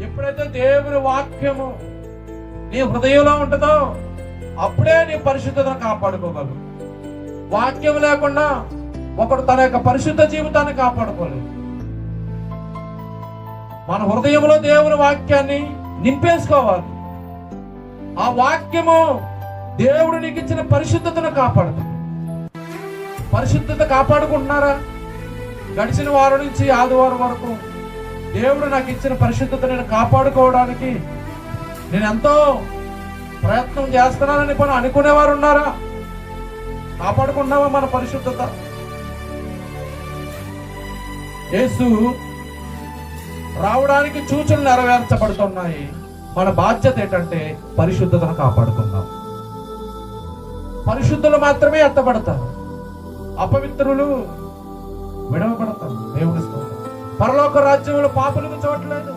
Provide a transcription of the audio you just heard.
ఎప్పుడైతే దేవుని వాక్యము నీ హృదయంలో ఉంటుందో అప్పుడే నీ పరిశుద్ధతను కాపాడుకోగలవు. వాక్యం లేకుండా ఒకడు తన యొక్క పరిశుద్ధ జీవితాన్ని కాపాడుకోలేదు. మన హృదయంలో దేవుని వాక్యాన్ని నింపేసుకోవాలి. ఆ వాక్యము దేవుడు నీకు ఇచ్చిన పరిశుద్ధతను కాపాడుతుంది. పరిశుద్ధత కాపాడుకుంటున్నారా? గడిచిన వారం నుంచి ఆదివారం వరకు దేవుడు నాకు ఇచ్చిన పరిశుద్ధత నేను కాపాడుకోవడానికి నేను ఎంతో ప్రయత్నం చేస్తున్నానని పని అనుకునేవారు ఉన్నారా? కాపాడుకున్నావా మన పరిశుద్ధత? యేసు రావడానికి సూచనలు నెరవేర్చబడుతున్నాయి. మన బాధ్యత ఏంటంటే పరిశుద్ధతను కాపాడుకుందాం. పరిశుద్ధులు మాత్రమే ఎత్తబడతారు, అపవిత్రులు విడవబడతారు. దేవుని స్తోత్రం. పరలోక రాజ్యంలో పాపులకు చోట్లేదు.